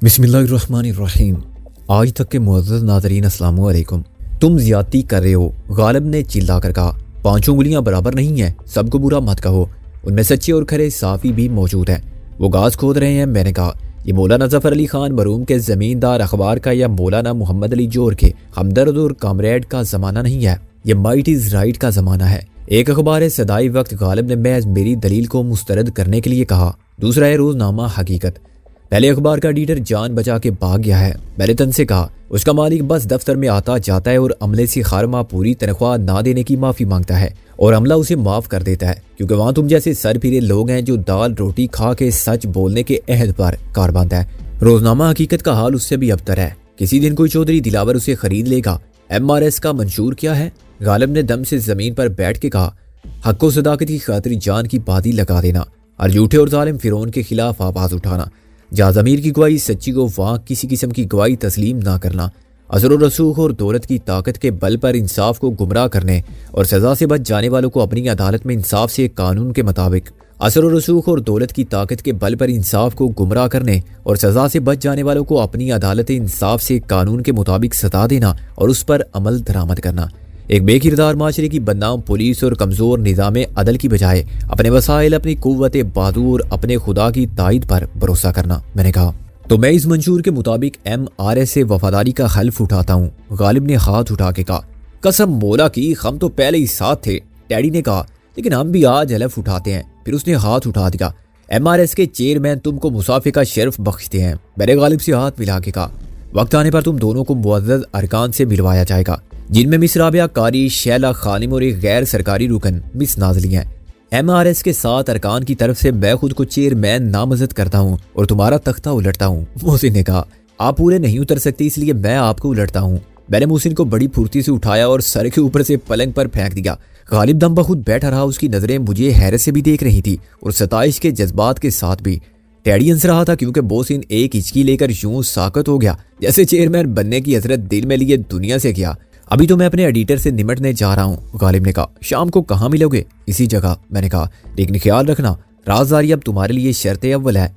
बिस्मिल्लाहिर्रहमानिर्रहीम। आज तक के मुअज़्ज़ज़ नाज़रीन अस्सलाम वालेकुम। तुम ज़्यादती कर रहे हो, गालिब ने चिल्लाकर कहा। पांचों उंगलियां बराबर नहीं हैं, सबको बुरा मत कहो। उनमें सच्चे और खरे साफ़ी भी मौजूद हैं। वो घास खोद रहे हैं। मैंने कहा, ये मौलाना ज़फ़र अली खान मरूम के ज़मींदार अखबार का या मौलाना मोहम्मद अली जोर के हमदर्द और कामरेड का ज़माना नहीं है। ये माइट इज़ राइट का ज़माना है। एक अखबार है सदाई वक्त गालिब ने महज मेरी दलील को मुस्तरद करने के लिए कहा। दूसरा है रोज़नामा हकीकत। पहले अखबार का एडिटर जान बचा के भाग गया है। मैंने तन से कहा, उसका मालिक बस दफ्तर में आता जाता है और अमले से खारमा पूरी तनख्वाह ना देने की माफ़ी मांगता है और अमला उसे माफ़ कर देता है, क्योंकि वहाँ तुम जैसे सर फिरे लोग हैं जो दाल रोटी खा के सच बोलने के अहद पर कार बांधता है। रोज़नामा हकीकत का हाल उससे भी अबतर है। किसी दिन कोई चौधरी दिलावर उसे खरीद लेगा। MRS का मंशूर क्या है? गालिब ने दम से ज़मीन पर बैठ के कहा, हक व सदाकत की खातिर जान की बादी लगा देना और झूठे और जालिम फिरौन के खिलाफ आवाज़ उठाना। जहाँ ज़मीर की गवाही सच्ची को वहाँ किसी किस्म की गवाही तस्लीम ना करना। असर और रसूख और दौलत की ताकत के बल पर इंसाफ को गुमराह करने और सज़ा से बच जाने वालों को अपनी अदालत में इंसाफ से कानून के मुताबिक असर और रसूख और दौलत की ताकत के बल पर इंसाफ को गुमराह करने और सज़ा से बच जाने वालों को अपनी अदालत इंसाफ से कानून के मुताबिक सजा देना और उस पर अमल दरामद करना। एक बेकिरदार माशरे की बदनाम पुलिस और कमज़ोर निज़ाम अदल की बजाय अपने वसाइल, अपनी कुव्वत बादू और अपने खुदा की ताईद पर भरोसा करना। मैंने कहा, तो मैं इस मंशूर के मुताबिक MRS से वफादारी का हल्फ उठाता हूँ। गालिब ने हाथ उठा के कहा, कसम मौला की, हम तो पहले ही साथ थे। डैडी ने कहा, लेकिन हम भी आज हल्फ उठाते हैं। फिर उसने हाथ उठा दिया। MRS के चेयरमैन तुमको मुसाफे का शर्फ बख्शते हैं। मैंने गालिब से हाथ मिला के कहा, वक्त आने पर तुम दोनों को मुअज़्ज़ज़ अरकान से मिलवाया जाएगा, जिनमें मिस राबिया कारी, शैला खानिम और एक गैर सरकारी रुकन मिस नाज़ली हैं। MRS के 7 अरकान की तरफ से मैं खुद को चेयरमैन नामजद करता हूँ और तुम्हारा तख्ता उलटता हूँ। मोहसिन ने कहा, आप पूरे नहीं उतर सकते इसलिए मैं आपको उलटता हूँ। मैंने मोहसिन को बड़ी फुर्ती से उठाया और सर के ऊपर से पलंग पर फेंक दिया। गालिब दम बखुद बैठा रहा। उसकी नजरें मुझे हैरत से भी देख रही थी और सताइश के जज्बात के साथ भी। टैडी हंस रहा था क्योंकि मोहसिन एक हिचकी लेकर यूं साकत हो गया जैसे चेयरमैन बनने की हसरत दिल में लिए दुनिया से किया। अभी तो मैं अपने एडिटर से निमटने जा रहा हूँ। गालिब ने कहा, शाम को कहाँ मिलोगे? इसी जगह। मैंने कहा, लेकिन ख्याल रखना, राजदारी अब तुम्हारे लिए शर्त अव्वल है।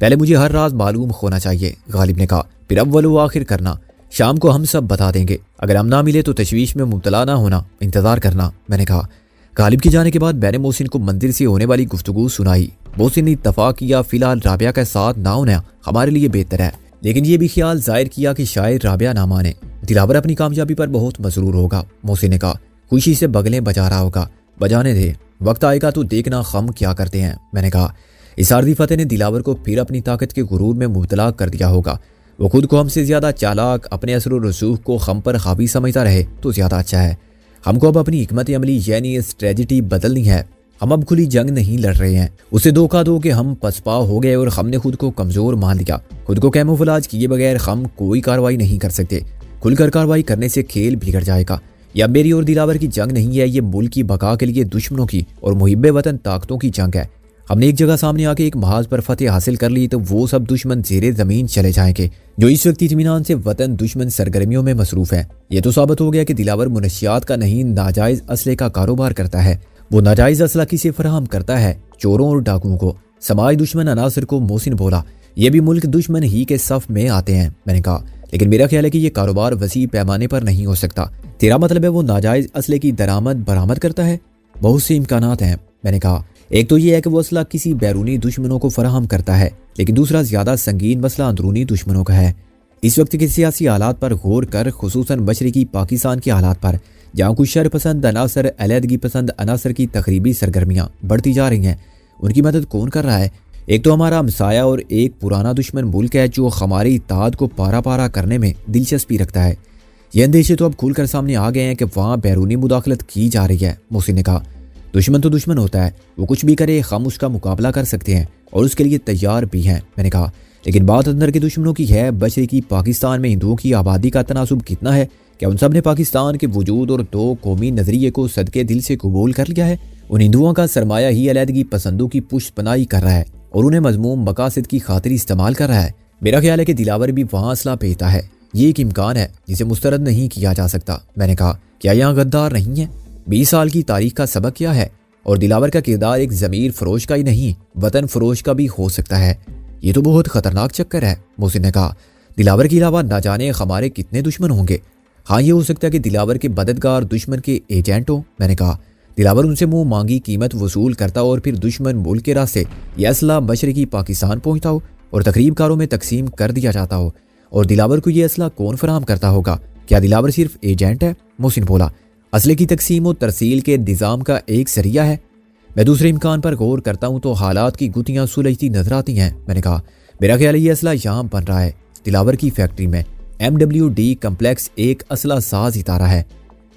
पहले मुझे हर राज मालूम होना चाहिए। गालिब ने कहा, फिर अव्वल व आखिर करना। शाम को हम सब बता देंगे। अगर हम ना मिले तो तशवीश में मुब्तला ना होना, इंतजार करना। मैंने कहा। गालिब के जाने के बाद मैंने मोहसिन को मंदिर से होने वाली गुफ्तगू सुनाई। मोहसिन ने इत्तफाक किया फिलहाल राबिया का साथ ना होना हमारे लिए बेहतर है, लेकिन ये भी ख्याल जाहिर किया कि शायद राबिया ना माने। दिलावर अपनी कामयाबी पर बहुत मसरूर होगा। मोहसिन ने कहा, खुशी से बगलें बजा रहा होगा। बजाने दे, वक्त आएगा तो देखना हम क्या करते हैं। मैंने कहा, इस आर्दी फतेह ने दिलावर को फिर अपनी ताकत के गुरूर में मुब्तला कर दिया होगा। वो खुद को हमसे ज्यादा चालाक, अपने असर और रसूख को हम पर हावी समझता रहे तो ज्यादा अच्छा है। हमको अब अपनी हिकमत अमली यानी स्ट्रेटजी बदलनी है। हम अब खुली जंग नहीं लड़ रहे हैं। उसे धोखा दो कि हम पसपा हो गए और हमने खुद को कमजोर मान लिया। खुद को कैमोफ्लेज किए बगैर हम कोई कार्रवाई नहीं कर सकते। खुलकर कार्रवाई करने से खेल बिगड़ जाएगा। यह मेरी और दिलावर की जंग नहीं है, ये मुल्क की बका के लिए दुश्मनों की और मुहिब्बे वतन ताकतों की जंग है। हमने एक जगह सामने आके एक महाज पर फतेह हासिल कर ली तो वो सब दुश्मन जेरे जमीन चले जाएंगे जो इस वक्त इत्मीनान से वतन दुश्मन सरगर्मियों में मसरूफ है। ये तो साबित हो गया कि दिलावर मुनशियात का नहीं, नाजायज असले का कारोबार करता है। वो नाजायज असला किसे फराहम करता है? चोरों और डाकुओं को। समाज दुश्मन अनासर को मोहसिन बोला, ये भी मुल्क दुश्मन ही के सफ में आते हैं। मैंने कहा, लेकिन मेरा ख्याल है कि ये कारोबार वसी पैमाने पर नहीं हो सकता। तेरा मतलब है वो नाजायज असले की दरामद बरामद करता है? बहुत से इम्कानात हैं। मैंने कहा, एक तो ये है कि वो असला किसी बैरूनी दुश्मनों को फराहम करता है, लेकिन दूसरा ज्यादा संगीन मसला अंदरूनी दुश्मनों का है। इस वक्त के सियासी हालात पर गौर कर, खुसूसन मशरिकी पाकिस्तान के हालात पर, जहाँ कुछ शरपसंद अनासर, अलहदगी पसंद अनासर की तकरीबी सरगर्मियाँ बढ़ती जा रही हैं, उनकी मदद कौन कर रहा है? एक तो हमारा हमसाया और एक पुराना दुश्मन मुल्क है जो हमारी इत्तेहाद को पारा पारा करने में दिलचस्पी रखता है। ये अंदेशे तो अब खुलकर सामने आ गए हैं कि वहाँ बैरूनी मुदाखलत की जा रही है। मोहसिन ने कहा, दुश्मन तो दुश्मन होता है, वो कुछ भी करे हम उसका मुकाबला कर सकते हैं और उसके लिए तैयार भी हैं। मैंने कहा, लेकिन बात अंदर के दुश्मनों की है। मशरिकी पाकिस्तान में हिंदुओं की आबादी का तनासुब कितना है? क्या उन सब ने पाकिस्तान के वजूद और दो कौमी नजरिए को सदके दिल से कबूल कर लिया है? उन हिंदुओं का सरमाया ही अलहदगी पसंदों की पुष्टपनाही कर रहा है और उन्हें मजमूम मकासद की खातिर इस्तेमाल कर रहा है। मेरा ख्याल है कि दिलावर भी वहाँ असला भेजता है। ये एक इम्कान है जिसे मुस्तरद नहीं किया जा सकता। मैंने कहा, क्या यहाँ गद्दार नहीं है? 20 साल की तारीख का सबक क्या है? और दिलावर का किरदार एक ज़मीर फरोश का ही नहीं, वतन फरोश का भी हो सकता है। ये तो बहुत खतरनाक चक्कर है, मोहसिन ने कहा। दिलावर के अलावा ना जाने हमारे कितने दुश्मन होंगे। हाँ, ये हो सकता है कि दिलावर के मददगार दुश्मन के एजेंट हो, मैंने कहा। दिलावर उनसे मुंह मांगी कीमत वसूल करता और फिर दुश्मन मुल्क के रास्ते यह असला मशरकी पाकिस्तान पहुंचता हो और तकरीबकारों में तकसीम कर दिया जाता हो। और दिलावर को यह असला कौन फराहम करता होगा? क्या दिलावर सिर्फ एजेंट है? मोहसिन बोला। असले की तकसीम और तरसील के निज़ाम का एक सरिया है। मैं दूसरे इम्कान पर गौर करता हूँ तो हालात की गुत्थियाँ सुलझती नजर आती हैं, मैंने कहा। मेरा ख्याल है ये असला यहाँ बन रहा है, दिलावर की फैक्ट्री में। MWD कम्प्लेक्स एक असला साज इतारा है।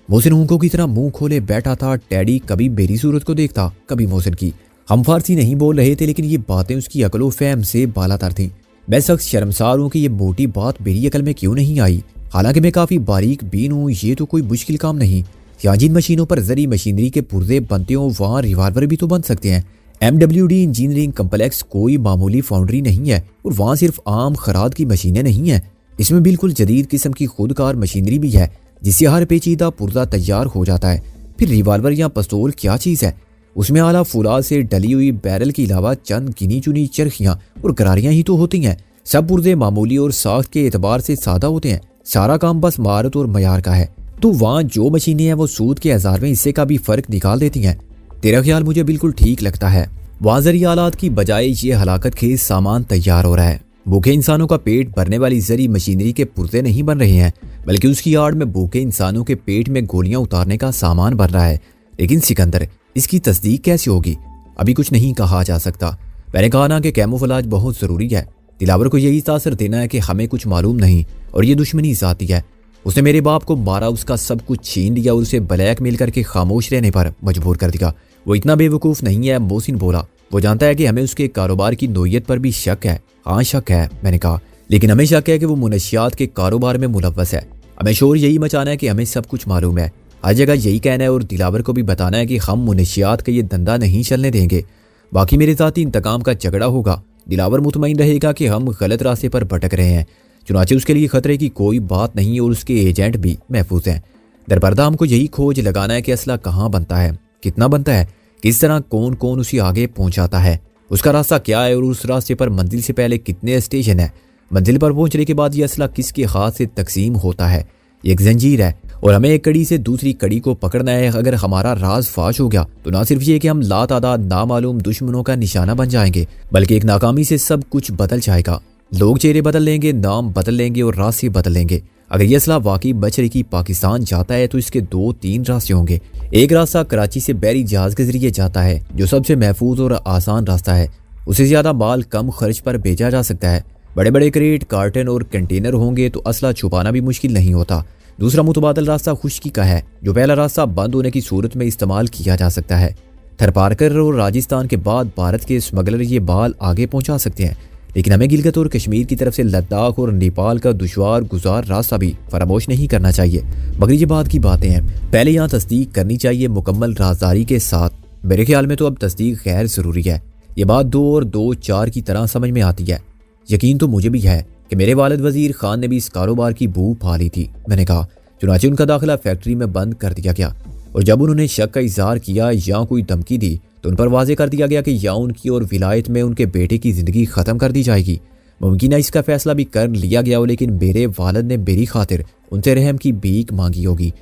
मोहसिन ऊँकों की तरह मुंह खोले बैठा था। टैडी कभी मेरी सूरत को देखता, कभी मोहसिन की। हम फारसी नहीं बोल रहे थे, लेकिन ये बातें उसकी अकलो फहम से बालातर थीं। मैं सख्त शर्मसार हूँ कि ये मोटी बात मेरी अकल में क्यों नहीं आई। हालांकि मैं काफ़ी बारीक बीन हूँ, ये तो कोई मुश्किल काम नहीं। यहाँ जिन मशीनों पर जरी मशीनरी के पुर्जे बनते हों वहाँ रिवाल्वर भी तो बन सकते हैं। MWD इंजीनियरिंग कम्प्लेक्स कोई मामूली फाउंड्री नहीं है और वहाँ सिर्फ आम खराद की मशीनें नहीं हैं। इसमें बिल्कुल जदीद किस्म की खुदकार मशीनरी भी है जिससे हर पेचीदा पुर्जा तैयार हो जाता है। फिर रिवाल्वर या पिस्तौल क्या चीज़ है? उसमें आला फुलाद से डली हुई बैरल के अलावा चंद गिनी चुनी चरखियाँ और गरारियाँ ही तो होती हैं। सब पुर्जे मामूली और साख्त के एतबार से सादा होते हैं। सारा काम बस महारत और मयार का है। तो वहाँ जो मशीनें हैं वो सूद के 1000वें हिस्से का भी फर्क निकाल देती हैं। तेरा ख्याल मुझे बिल्कुल ठीक लगता है। वहाँ जरिए आलात की बजाय ये हलाकत खेज सामान तैयार हो रहा है। भूखे इंसानों का पेट भरने वाली जरी मशीनरी के पुर्जे नहीं बन रहे हैं, बल्कि उसकी आड़ में भूखे इंसानों के पेट में गोलियां उतारने का सामान बन रहा है। लेकिन सिकंदर, इसकी तस्दीक कैसे होगी? अभी कुछ नहीं कहा जा सकता। मैंने कहा ना कि कैमोफ्लेज बहुत ज़रूरी है। दिलावर को यही तासर देना है कि हमें कुछ मालूम नहीं और ये दुश्मनी ज़ाती है। उसने मेरे बाप को मारा, उसका सब कुछ छीन लिया और उसे ब्लैकमेल करके खामोश रहने पर मजबूर कर दिया। वो इतना बेवकूफ़ नहीं है, मोहसिन बोला। वो जानता है कि हमें उसके कारोबार की नोयत पर भी शक है। हाँ, शक है, मैंने कहा। लेकिन हमें शक है कि वो मुनशियात के कारोबार में मुलव्वस है। हमें शोर यही मचाना है कि हमें सब कुछ मालूम है। हर जगह यही कहना है और दिलावर को भी बताना है कि हम मुनशियात का ये धंधा नहीं चलने देंगे। बाकी मेरे साथ ही इंतकाम का झगड़ा होगा। दिलावर मुतमईन रहेगा कि हम गलत रास्ते पर भटक रहे हैं। चुनाचे उसके लिए खतरे की कोई बात नहीं और उसके एजेंट भी महफूज हैं। दरपर्दा हमको यही खोज लगाना है कि असला कहाँ बनता है, कितना बनता है, किस तरह कौन कौन उसे आगे पहुंचाता है, उसका रास्ता क्या है और उस रास्ते पर मंजिल से पहले कितने स्टेशन है। मंजिल पर पहुंचने के बाद यह असला किसके हाथ से तकसीम होता है। एक जंजीर है और हमें एक कड़ी से दूसरी कड़ी को पकड़ना है। अगर हमारा राज फाश हो गया तो ना सिर्फ ये कि हम लातादाद नामालूम दुश्मनों का निशाना बन जाएंगे, बल्कि एक नाकामी से सब कुछ बदल जाएगा। लोग चेहरे बदल लेंगे, नाम बदल लेंगे और रास्ते बदल लेंगे। अगर यह असला वाकई मशरकी पाकिस्तान जाता है तो इसके 2-3 रास्ते होंगे। एक रास्ता कराची से बहरी जहाज के जरिए जाता है, जो सबसे महफूज और आसान रास्ता है। उसे ज्यादा माल कम खर्च पर भेजा जा सकता है। बड़े बड़े क्रेट, कार्टन और कंटेनर होंगे तो असला छुपाना भी मुश्किल नहीं होता। दूसरा मुतबादल रास्ता खुश्की का है, जो पहला रास्ता बंद होने की सूरत में इस्तेमाल किया जा सकता है। थरपारकर और राजस्थान के बाद भारत के स्मगलर ये बाल आगे पहुंचा सकते हैं। लेकिन हमें गिलगित और कश्मीर की तरफ से लद्दाख और नेपाल का दुश्वार गुजार रास्ता भी फरामोश नहीं करना चाहिए। मगर ये बात की बातें हैं, पहले यहाँ तस्दीक करनी चाहिए मुकम्मल राजदारी के साथ। मेरे ख्याल में तो अब तस्दीक गैर ज़रूरी है। ये बात 2 और 2 4 की तरह समझ में आती है। यकीन तो मुझे भी है कि मेरे वालिद वजीर खान ने भी इस कारोबार की बू पा ली थी, मैंने कहा। चुनाचे उनका दाखिला फैक्ट्री में बंद कर दिया गया और जब उन्होंने शक का इजहार किया या कोई धमकी दी तो उन पर वाजे कर दिया गया कि या उनकी और विलायत में उनके बेटे की ज़िंदगी ख़त्म कर दी जाएगी। मुमकिन है इसका फैसला भी कर लिया गया हो, लेकिन मेरे वालिद ने मेरी खातिर उनसे रहम की भीख मांगी होगी।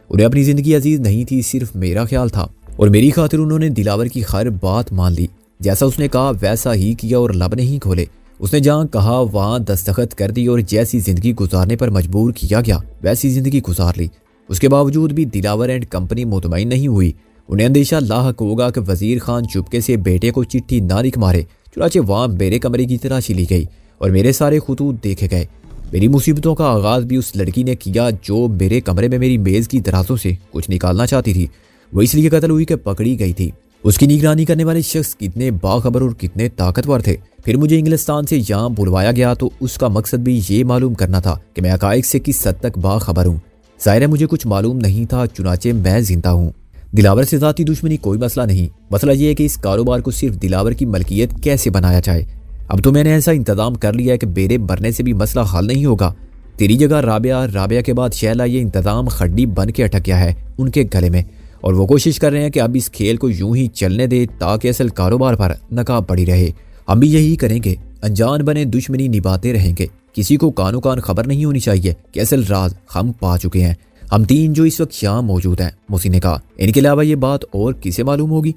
उन्हें अपनी ज़िंदगी अजीज़ नहीं थी, सिर्फ मेरा ख्याल था और मेरी खातिर उन्होंने दिलावर की हर बात मान ली। जैसा उसने कहा वैसा ही किया और लब नहीं खोले। उसने जहाँ कहा वहाँ दस्तखत कर दी और जैसी ज़िंदगी गुजारने पर मजबूर किया गया वैसी ज़िंदगी गुजार ली। उसके बावजूद भी दिलावर एंड कंपनी मुतमईन नहीं हुई। उन्हें अंदेशा लाहक होगा कि वजीर खान चुपके से बेटे को चिट्ठी ना लिख मारे। चुनाचे वहाँ मेरे कमरे की तलाशी ली गई और मेरे सारे खुतूत देखे गए। मेरी मुसीबतों का आगाज़ भी उस लड़की ने किया जो मेरे कमरे में मेरी मेज़ की दराजों से कुछ निकालना चाहती थी। वो इसलिए कत्ल हुई कि पकड़ी गई थी। उसकी निगरानी करने वाले शख्स कितने बाखबर और कितने ताकतवर थे। फिर मुझे इंग्लिस्तान से यहाँ बुलवाया गया तो उसका मकसद भी ये मालूम करना था कि मैं हक़ाइक़ से किस हद तक बाखबर हूँ। ज़ाहिर है मुझे कुछ मालूम नहीं था, चुनाचे मैं जिंदा हूँ। दिलावर से ज़ाती दुश्मनी कोई मसला नहीं, मसला ये है कि इस कारोबार को सिर्फ दिलावर की मलकियत कैसे बनाया जाए। अब तो मैंने ऐसा इंतज़ाम कर लिया है कि मेरे मरने से भी मसला हल नहीं होगा। तेरी जगह राबिया के बाद शैला, ये इंतज़ाम खड्डी बन के अटक गया है उनके गले में और वो कोशिश कर रहे हैं कि अब इस खेल को यूं ही चलने दे ताकि असल कारोबार पर नकाब पड़ी रहे। हम भी यही करेंगे, अनजान बने दुश्मनी निभाते रहेंगे। किसी को कानो कान खबर नहीं होनी चाहिए कि असल राज हम पा चुके हैं, हम तीन जो इस वक्त यहाँ मौजूद हैं। मोहसिन ने कहा, इनके अलावा ये बात और किसे मालूम होगी?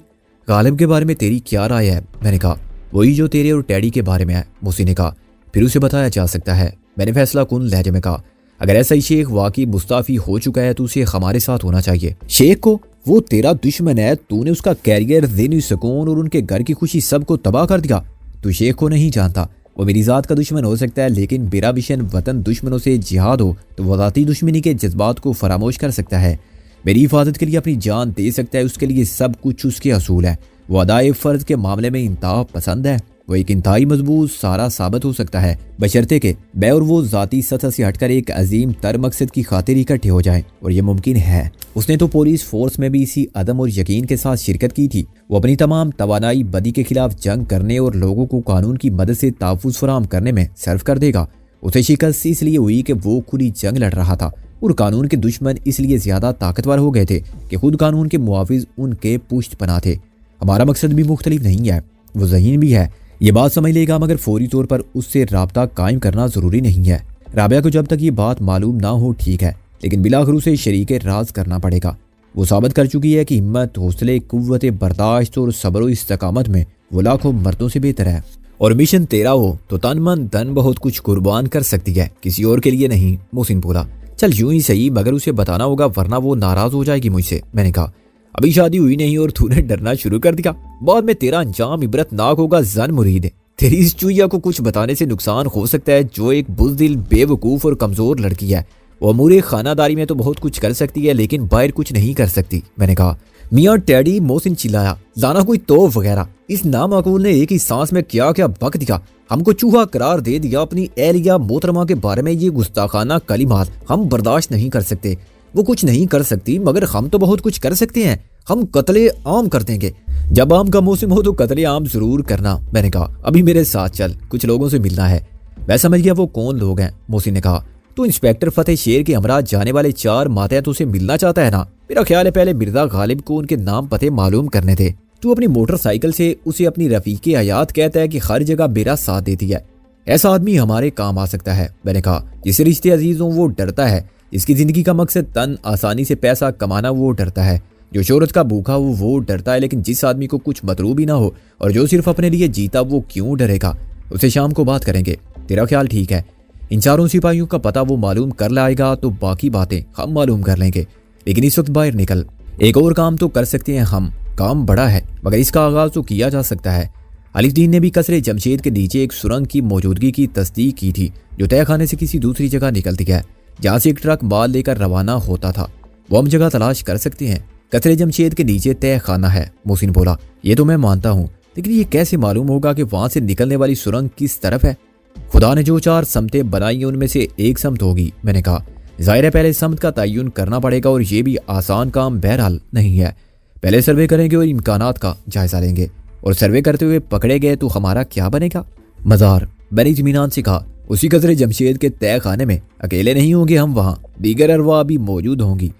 गालिब के बारे में तेरी क्या राय है? मैंने कहा, वही जो तेरे और टैडी के बारे में है। मोहसिन ने कहा, फिर उसे बताया जा सकता है। मैंने फैसला कुन लहजे में कहा, अगर ऐसा ही शेख वाकई मुस्ताफी हो चुका है तो उसे हमारे साथ होना चाहिए। शेख को? वो तेरा दुश्मन है, तूने उसका कैरियर, ज़हनी सुकून और उनके घर की खुशी सब को तबाह कर दिया। तू शेख को नहीं जानता, वो मेरी ज़ात का दुश्मन हो सकता है, लेकिन मेरा मिशन वतन दुश्मनों से जिहाद हो तो वो ज़ाती दुश्मनी के जज्बात को फरामोश कर सकता है, मेरी हिफाजत के लिए अपनी जान दे सकता है। उसके लिए सब कुछ उसके असूल है। वो अदाए फ़र्ज के मामले में इंतहा पसंद है। वो एक इंतहाई मजबूत सारा साबित हो सकता है, बशर्ते के मैं और वो ज़ाती सतह से हटकर एक अजीम तर मकसद की खातिर इकट्ठे हो जाएं, और ये मुमकिन है। उसने तो पुलिस फोर्स में भी इसी अदम और यकीन के साथ शिरकत की थी। वो अपनी तमाम तवानाई बदी के खिलाफ जंग करने और लोगों को कानून की मदद से तहफ़्फ़ुज़ फराहम करने में सर्फ कर देगा। उसे शिकस्त इसलिए हुई कि वो खुली जंग लड़ रहा था, और कानून के दुश्मन इसलिए ज़्यादा ताकतवर हो गए थे कि खुद कानून के मुहाफिज उनके पुष्ट पना थे। हमारा मकसद भी मुख्तलिफ नहीं है, वो ज़हीन भी है, ये बात समझ लेगा, मगर फौरी तौर पर उससे राब्ता कायम करना ज़रूरी नहीं है। राबिया को जब तक ये बात मालूम ना हो ठीक है, लेकिन बिलाखिर उसे शरीके राज करना पड़ेगा। वो साबित कर चुकी है कि हिम्मत, हौसले, कुव्वत बर्दाश्त और सब्र व इस्तकामत में वो लाखों मर्दों से बेहतर है। और मिशन तेरा हो तो तन मन धन बहुत कुछ कुर्बान कर सकती है, किसी और के लिए नहीं। मोहसिन बोला, चल यूं ही सही, मगर उसे बताना होगा वरना वो नाराज हो जाएगी मुझसे। मैंने कहा, अभी शादी हुई नहीं और तूने डरना शुरू कर दिया, बाद में तेरा अंजाम इबरतनाक होगा। जन मुरीद है, तेरी इस चुईया को कुछ बताने से नुकसान हो सकता है, जो एक बुज़दिल, बेवकूफ़ और कमज़ोर लड़की है। वो अमूरे खानादारी में तो बहुत कुछ कर सकती है, लेकिन बाहर कुछ नहीं कर सकती। मैंने कहा, मियाँ टैडी। मोहसिन चिल्लाया, लाना कोई तोफ वगैरह। इस नामाकूल ने एक ही सांस में क्या क्या बक दिया, हमको चूहा करार दे दिया। अपनी एहलिया मोहतरमा के बारे में ये गुस्ताखाना कलिमात हम बर्दाश्त नहीं कर सकते। वो कुछ नहीं कर सकती, मगर हम तो बहुत कुछ कर सकते हैं। हम कत्ले आम कर देंगे। जब आम का मौसम हो तो कत्ले आम जरूर करना। मैंने कहा, अभी मेरे साथ चल, कुछ लोगों से मिलना है। मैं समझ गया वो कौन लोग हैं। मोहसिन ने कहा, तो इंस्पेक्टर फतेह शेर के हमरा जाने वाले 4 मातहतों से मिलना चाहता है ना? मेरा ख्याल है पहले मिर्जा गालिब को उनके नाम पते मालूम करने थे। तू अपनी मोटरसाइकिल से उसे अपनी रफीके हयात कहता है कि हर जगह मेरा साथ देती है। ऐसा आदमी हमारे काम आ सकता है। मैंने कहा, जिसे रिश्ते अजीज हों वो डरता है, इसकी जिंदगी का मकसद तन आसानी से पैसा कमाना वो डरता है, जो शोहरत का भूखा हो वो डरता है, लेकिन जिस आदमी को कुछ मतलूब ही ना हो और जो सिर्फ अपने लिए जीता वो क्यों डरेगा? उसे शाम को बात करेंगे। तेरा ख्याल ठीक है? इन 4 सिपाहियों का पता वो मालूम कर लाएगा तो बाकी बातें हम मालूम कर लेंगे, लेकिन इस वक्त बाहर निकल। एक और काम तो कर सकते हैं हम, काम बड़ा है मगर इसका आगाज तो किया जा सकता है। अलीउद्दीन ने भी कसरे जमशेद के नीचे एक सुरंग की मौजूदगी की तस्दीक की थी, जो तय खाने से किसी दूसरी जगह निकलती है, जहाँ से एक ट्रक माल लेकर रवाना होता था। वो हम जगह तलाश कर सकते हैं। कसरे जमशेद के नीचे तय खाना है। मोहसिन बोला, ये तो मैं मानता हूँ, लेकिन ये कैसे मालूम होगा कि वहां से निकलने वाली सुरंग किस तरफ है? खुदा ने जो 4 समतें बनाई हैं उनमें से एक समत होगी। मैंने कहा, जाहिर है पहले समत का तयन करना पड़ेगा, और ये भी आसान काम बहरहाल नहीं है। पहले सर्वे करेंगे और इम्कानात का जायजा लेंगे, और सर्वे करते हुए पकड़े गए तो हमारा क्या बनेगा? मज़ार। मैंने इत्मीनान से कहा, उसी कसरे जमशेद के तय खाने में अकेले नहीं होंगे हम, वहाँ दीगर अरवा भी मौजूद होंगी।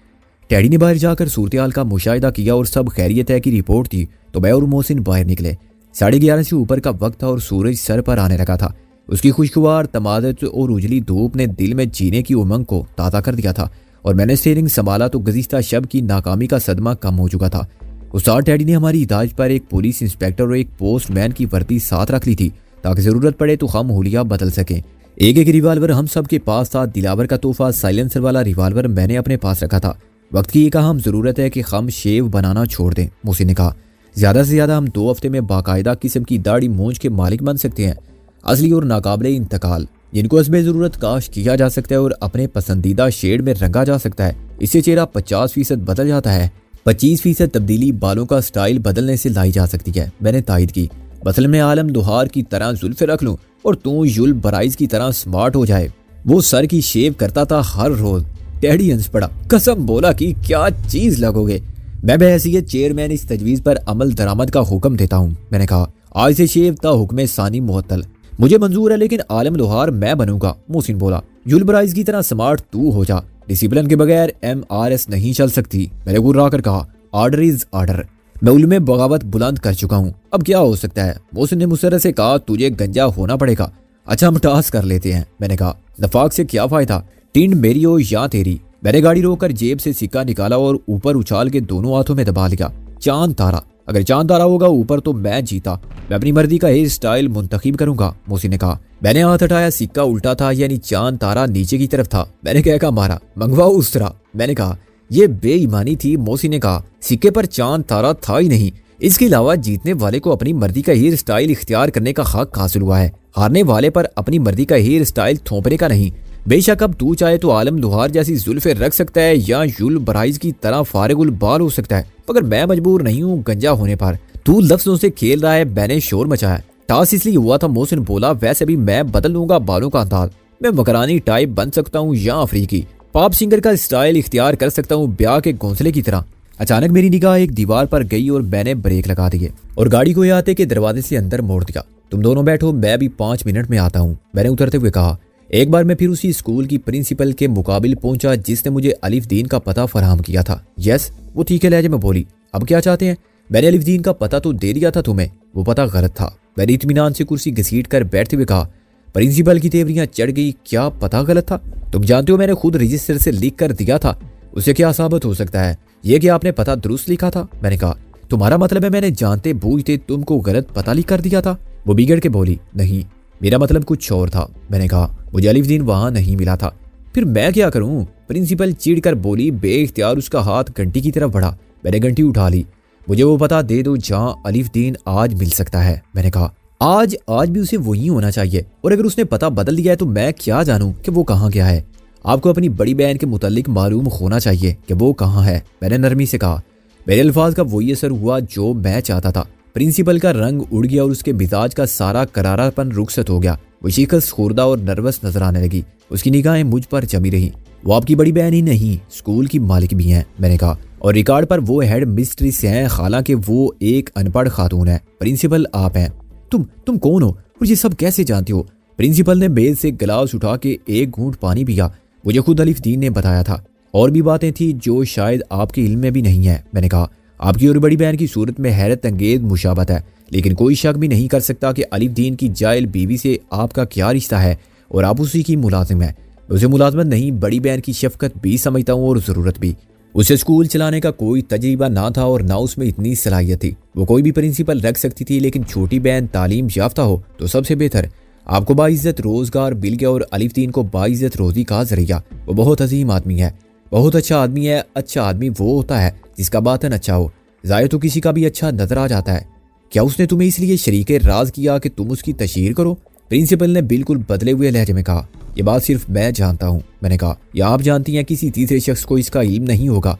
टैडी ने बाहर जाकर सूरत हाल का मुशाहिदा किया और सब खैरियत है की रिपोर्ट थी तो मैं और मोहसिन बाहर निकले। 11:30 से ऊपर का वक्त था और सूरज सर पर आने लगा था। उसकी खुशगवार तमादत और उजली धूप ने दिल में जीने की उमंग को ताज़ा कर दिया था, और मैंने स्टीयरिंग संभाला तो गुज़िश्ता शब की नाकामी का सदमा कम हो चुका था। उस्ताद टैडी ने हमारी हिदायत पर एक पुलिस इंस्पेक्टर और एक पोस्टमैन की वर्दी साथ रख ली थी, ताकि ज़रूरत पड़े तो हम हुलिया बदल सकें। एक रिवाल्वर हम सब के पास था। दिलावर का तोहफा साइलेंसर वाला रिवाल्वर मैंने अपने पास रखा था। वक्त की एक अहम ज़रूरत है कि हम शेव बनाना छोड़ दें। मोहसिन ने कहा, ज़्यादा से ज़्यादा हम 2 हफ्ते में बाकायदा किस्म की दाढ़ी मूंछ के मालिक बन सकते हैं, असली और नाकाबिले इंतकाल, जिनको असबे ज़रूरत काश किया जा सकता है और अपने पसंदीदा शेड में रंगा जा सकता है। इससे चेहरा 50% बदल जाता है। 25% तब्दीली बालों का स्टाइल बदलने से लाई जा सकती है। मैंने तायद की, मसल में आलम दुहार की तरह जुल्फ़े रख लूँ और तू युल बराइज की तरह स्मार्ट हो जाए। वो सर की शेव करता था हर रोज। टैडी हंस पड़ा, कसम बोला कि क्या चीज लगोगे। मैं बहैसियत चेयरमैन इस तजवीज़ पर अमल दरामद का हुक्म देता हूँ। मैंने कहा, आज से शेव ता हुक्म सानी मुअत्तल। मुझे मंजूर है, लेकिन आलम लोहार मैं बनूंगा। मोहसिन बोला, जुलबराइज की तरह स्मार्ट तू हो जा। डिसिप्लिन के बगैर MRS नहीं चल सकती। मैंने गुर्रा कर कहा, ऑर्डर इज ऑर्डर। मैं उल्लू में बगावत बुलंद कर चुका हूँ, अब क्या हो सकता है। मोहसिन ने मुसर्रत से कहा, तुझे गंजा होना पड़ेगा। अच्छा हम टास्क कर लेते हैं, मैंने कहा। नफाक से क्या फायदा, टिंड मेरी हो या तेरी। मैंने गाड़ी रोककर जेब से सिक्का निकाला और ऊपर उछाल के दोनों हाथों में दबा लिया। चांद तारा, अगर चांद तारा होगा ऊपर तो मैं जीता, मैं अपनी मर्जी का हेयर स्टाइल मुंतखब करूंगा, मोहसिन ने कहा। मैंने हाथ हटाया, सिक्का उल्टा था, यानी चांद तारा नीचे की तरफ था। मैंने कहकर मारा, मंगवाओ उस तरह, मैंने कहा। यह बेईमानी थी, मोहसिन ने कहा। सिक्के पर चांद तारा था ही नहीं। इसके अलावा जीतने वाले को अपनी मर्जी का हेयर स्टाइल इख्तियार करने का हक हासिल हुआ है, हारने वाले पर अपनी मर्जी का हेयर स्टाइल थोपने का नहीं। बेशक अब तू चाहे तो आलम लुहार जैसी जुल्फे रख सकता है या युल बराइज की तरह फारिगुल बाल हो सकता है, मगर मैं मजबूर नहीं हूँ गंजा होने पर। तू लफ्जों से खेल रहा है, मैंने शोर मचाया। टास इसलिए हुआ था, मोहसिन बोला, वैसे भी मैं बदल लूंगा बालों का अंदाज। मैं मकरानी टाइप बन सकता हूँ या अफ्रीकी, पॉप सिंगर का स्टाइल इख्तियार कर सकता हूँ ब्याह के घोंसले की तरह। अचानक मेरी निगाह एक दीवार पर गई और मैंने ब्रेक लगा दिए और गाड़ी को आते के दरवाजे से अंदर मोड़ दिया। तुम दोनों बैठो, मैं भी 5 मिनट में आता हूँ, मैंने उतरते हुए कहा। एक बार मैं फिर उसी स्कूल की प्रिंसिपल के मुकाबिल पहुंचा जिसने मुझे अलिफ दीन का पता फराहम किया था। यस, वो तीखे लहजे में बोली। अब क्या चाहते हैं? मैंने अलिफ दीन का पता तो दे दिया था तुम्हें, वो पता गलत था। मैंने इत्मीनान से कुर्सी घसीट कर बैठते हुए कहा। प्रिंसिपल की तेवरियां चढ़ गई, क्या पता गलत था? तुम जानते हो मैंने खुद रजिस्टर से लिख कर दिया था, उससे क्या साबित हो सकता है? ये कि आपने पता दुरुस्त लिखा था, मैंने कहा। तुम्हारा मतलब है मैंने जानते बूझते तुमको गलत पता लिख कर दिया था? वो बिगड़ के बोली, नहीं, मेरा मतलब कुछ और था, मैंने कहा। मुझे अलिफ दीन वहां नहीं मिला था। फिर मैं क्या करूं? प्रिंसिपल चिढ़कर बोली। बेइख्तियार उसका हाथ घंटी की तरफ बढ़ा। मैंने घंटी उठा ली। मुझे वो पता दे दो जहां अलिफ दीन आज मिल सकता है, मैंने कहा। आज भी उसे वही होना चाहिए, और अगर उसने पता बदल दिया है तो मैं क्या जानूं कि वो कहाँ गया है। आपको अपनी बड़ी बहन के मुतालिक मालूम होना चाहिए कि वो कहाँ है, मैंने नरमी से कहा। मेरे अल्फाज का वही असर हुआ जो मैं चाहता था। प्रिंसिपल का रंग उड़ गया और उसके मिजाज का सारा करारापन रुखसत हो गया। वो शिकस्त खुर्दा और नर्वस नजर आने लगी। उसकी निगाहें मुझ पर जमी रही। वो आपकी बड़ी बहन ही नहीं, स्कूल की मालिक भी हैं, मैंने कहा, और रिकॉर्ड पर वो हेड मिस्ट्रेस हैं, हालांकि वो एक अनपढ़ खातून है। प्रिंसिपल आप हैं। तुम कौन हो और ये सब कैसे जानते हो? प्रिंसिपल ने मेज से गिलास उठा के एक घूंट पानी पिया। मुझे खुद अलिफ दीन ने बताया था। और भी बातें थी जो शायद आपके इल्म में भी नहीं है, मैंने कहा। आपकी और बड़ी बहन की सूरत में हैरत अंगेज मुशाबत है, लेकिन कोई शक भी नहीं कर सकता कि अलिफ दीन की जायल बीवी से आपका क्या रिश्ता है और आप उसी की मुलाजिम है। उसे मुलाजमत नहीं, बड़ी बहन की शफकत भी समझता हूँ और ज़रूरत भी। उसे स्कूल चलाने का कोई तजर्बा ना था और ना उसमें इतनी सलाहियत थी। वो कोई भी प्रिंसिपल रख सकती थी, लेकिन छोटी बहन तालीम याफ्ता हो तो सबसे बेहतर। आपको बाइज्जत रोजगार मिल गया और अलिफ दीन को बाइज्जत रोजी का जरिया। वो बहुत अजीम आदमी है, बहुत अच्छा आदमी है। अच्छा आदमी वो होता है जिसका बातन अच्छा हो, जाहिर तो किसी का भी अच्छा नजर आ जाता है। क्या उसने तुम्हें इसलिए शरीके राज किया कि तुम उसकी तशहीर करो? प्रिंसिपल ने बिल्कुल बदले हुए लहजे में कहा। यह बात सिर्फ मैं जानता हूँ, मैंने कहा, या आप जानती हैं? किसी तीसरे शख्स को इसका इल्म नहीं होगा।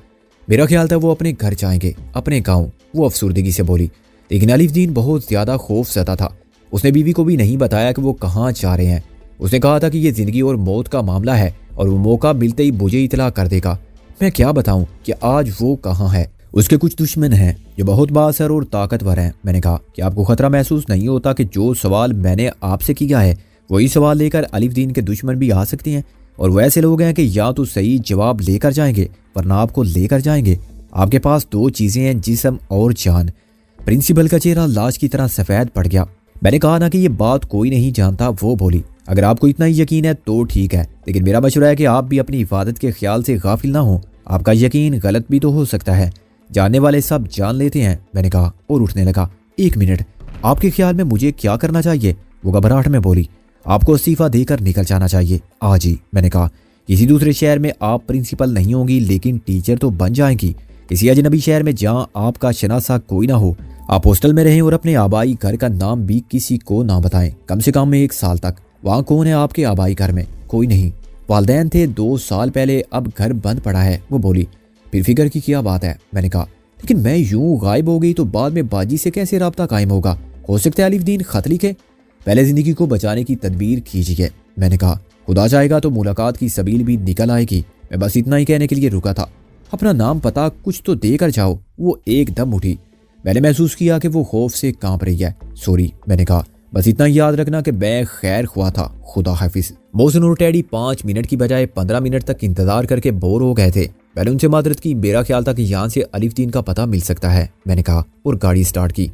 मेरा ख्याल था वो अपने घर जाएंगे, अपने गाँव, वो अफसुर्दगी से बोली। लेकिन अलिफ दीन बहुत ज्यादा खौफज़दा था। उसने बीवी को भी नहीं बताया कि वो कहाँ जा रहे हैं। उसने कहा था कि ये जिंदगी और मौत का मामला है और वो मौका मिलते ही मुझे इतला कर देगा। मैं क्या बताऊं कि आज वो कहाँ है। उसके कुछ दुश्मन हैं जो बहुत बाअसर और ताकतवर हैं। मैंने कहा कि आपको खतरा महसूस नहीं होता कि जो सवाल मैंने आपसे किया है वही सवाल लेकर अलिफ दीन के दुश्मन भी आ सकते हैं, और वो ऐसे लोग हैं कि या तो सही जवाब लेकर जाएंगे वरना आपको लेकर जाएंगे। आपके पास 2 चीजें हैं, जिस्म और जान। प्रिंसिपल का चेहरा लाश की तरह सफेद पड़ गया। मैंने कहा ना कि ये बात कोई नहीं जानता। वो बोली, अगर आपको इतना ही यकीन है तो ठीक है, लेकिन मेरा मशवरा है कि आप भी अपनी हिफाजत के ख्याल से गाफिल ना हो। आपका यकीन गलत भी तो हो सकता है, जानने वाले सब जान लेते हैं, मैंने कहा और उठने लगा। 1 मिनट, आपके ख्याल में मुझे क्या करना चाहिए? वो घबराहट में बोली। आपको इस्तीफा देकर निकल जाना चाहिए आज ही, मैंने कहा। किसी दूसरे शहर में आप प्रिंसिपल नहीं होंगी, लेकिन टीचर तो बन जाएंगी। किसी अजनबी शहर में जहाँ आपका शनासा कोई ना हो। आप हॉस्टल में रहें और अपने आबाई घर का नाम भी किसी को ना बताएं, कम से कम 1 साल तक। वहाँ कौन है आपके आबाई घर में? कोई नहीं। वालिदैन थे 2 साल पहले, अब घर बंद पड़ा है, वो बोली। फिर फिक्र की क्या बात है, मैंने कहा। लेकिन मैं यूं गायब हो गई तो बाद में बाजी से कैसे राब्ता कायम होगा? हो सकता है अलिफ दीन खत लिखे। पहले जिंदगी को बचाने की तदबीर कीजिए, मैंने कहा। खुदा चाहेगा तो मुलाकात की सबील भी निकल आएगी। मैं बस इतना ही कहने के लिए रुका था। अपना नाम पता कुछ तो देकर जाओ। वो एकदम उठी। मैंने महसूस किया कि वो खौफ से कांप रही है। सॉरी, मैंने कहा, बस इतना याद रखना कि मैं खैर ख्वाह था। खुदा हाफिज। मोहसिन और टेडी 5 मिनट की बजाय 15 मिनट तक इंतजार करके बोर हो गए थे। मैंने उनसे मादरत की। मेरा ख्याल था कि यहाँ से अलिफ्दीन का पता मिल सकता है, मैंने कहा और गाड़ी स्टार्ट की।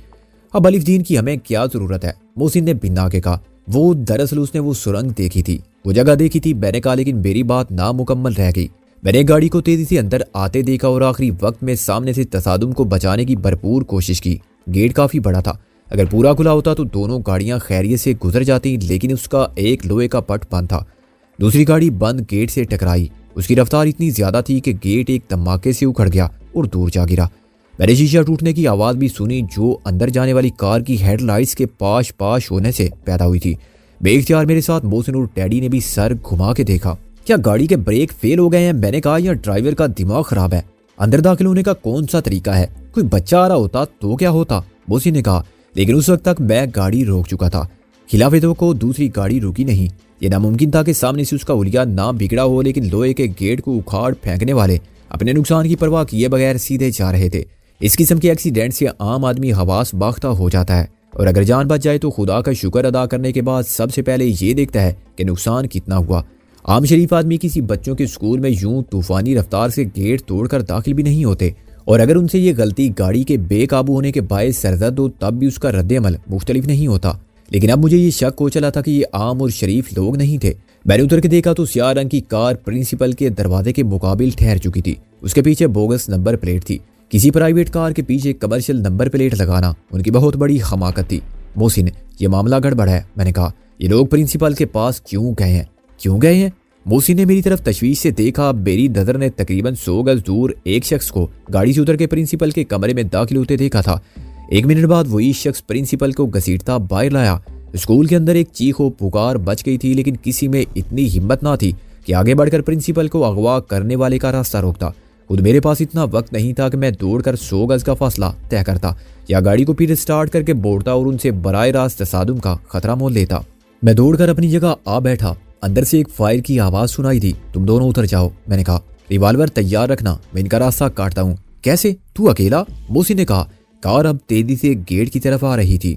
अब अलिफ्दीन की हमें क्या जरूरत है, मोहसिन ने बिन्ना के कहा। वो दरअसल उसने वो सुरंग देखी थी, वो जगह देखी थी, मैंने कहा, लेकिन मेरी बात नामुकम्मल रह गई। मैंने गाड़ी को तेजी से अंदर आते देखा और आखिरी वक्त में सामने से तसादुम को बचाने की भरपूर कोशिश की। गेट काफी बड़ा था, अगर पूरा खुला होता तो दोनों गाड़ियां खैरियत से गुजर जाती, लेकिन उसका एक लोहे का पट बंद था। दूसरी गाड़ी बंद गेट से टकराई। उसकी रफ्तार इतनी ज्यादा थी कि गेट एक धमाके से उखड़ गया और दूर जा गिरा। मैंने शीशा टूटने की आवाज भी सुनी, जो अंदर जाने वाली कार की हेडलाइट्स के पाश पाश होने से पैदा हुई थी। बेख्तियार मेरे साथ मोहसिन और डैडी ने भी सर घुमा के देखा। क्या गाड़ी के ब्रेक फेल हो गए हैं, मैंने कहा, या ड्राइवर का दिमाग खराब है? अंदर दाखिल होने का कौन सा तरीका है? कोई बच्चा आ रहा होता तो क्या होता, मोहसिन ने कहा, लेकिन उस वक्त तक मैं गाड़ी रोक चुका था। खिलाफे दो को दूसरी गाड़ी रुकी नहीं। ये नामुमकिन था कि सामने से उसका उलिया ना बिगड़ा हो, लेकिन लोहे के गेट को उखाड़ फेंकने वाले अपने नुकसान की परवाह किए बगैर सीधे जा रहे थे। इस किस्म के एक्सीडेंट से आम आदमी हवास बाख्ता हो जाता है, और अगर जान बच जाए तो खुदा का शुक्र अदा करने के बाद सबसे पहले ये देखता है कि नुकसान कितना हुआ। आम शरीफ आदमी किसी बच्चों के स्कूल में यूं तूफानी रफ्तार से गेट तोड़कर दाखिल भी नहीं होते, और अगर उनसे ये गलती गाड़ी के बेकाबू होने के बायस सरदर्द हो तब भी उसका रद्द-ए-अमल मुख्तलिफ नहीं होता। लेकिन अब मुझे ये शक हो चला था कि ये आम और शरीफ लोग नहीं थे। मैंने उतर के देखा तो स्याह रंग की कार प्रिंसिपल के दरवाजे के मुकाबिल ठहर चुकी थी। उसके पीछे बोगस नंबर प्लेट थी। किसी प्राइवेट कार के पीछे कमर्शियल नंबर प्लेट लगाना उनकी बहुत बड़ी हमाकत थी। मोहसिन, ये मामला गड़बड़ है, मैंने कहा। ये लोग प्रिंसिपल के पास क्यों गए हैं? क्यों गए हैं? मोहसिन ने मेरी तरफ तशवीश से देखा। मेरी नजर ने तकरीबन 100 गज दूर एक शख्स को गाड़ी से उतर के प्रिंसिपल के कमरे में दाखिल होते देखा था। 1 मिनट बाद वही शख्स प्रिंसिपल को घसीटता बाहर लाया। स्कूल के अंदर एक चीखो पुकार बच गई थी, लेकिन किसी में इतनी हिम्मत ना थी कि आगे बढ़कर प्रिंसिपल को अगवा करने वाले का रास्ता रोकता। खुद मेरे पास इतना वक्त नहीं था कि मैं दौड़कर 100 गज का फासला तय करता या गाड़ी को फिर स्टार्ट करके बोड़ता और उनसे बराए रास्त तसादुम का खतरा मोल लेता। मैं दौड़कर अपनी जगह आ बैठा। अंदर से एक फायर की आवाज सुनाई दी। तुम दोनों उतर जाओ, मैंने कहा। रिवाल्वर तैयार रखना, मैं इनका रास्ता काटता हूँ। कैसे, तू अकेला? मोहसिन ने कहा। कार अब तेजी से गेट की तरफ आ रही थी।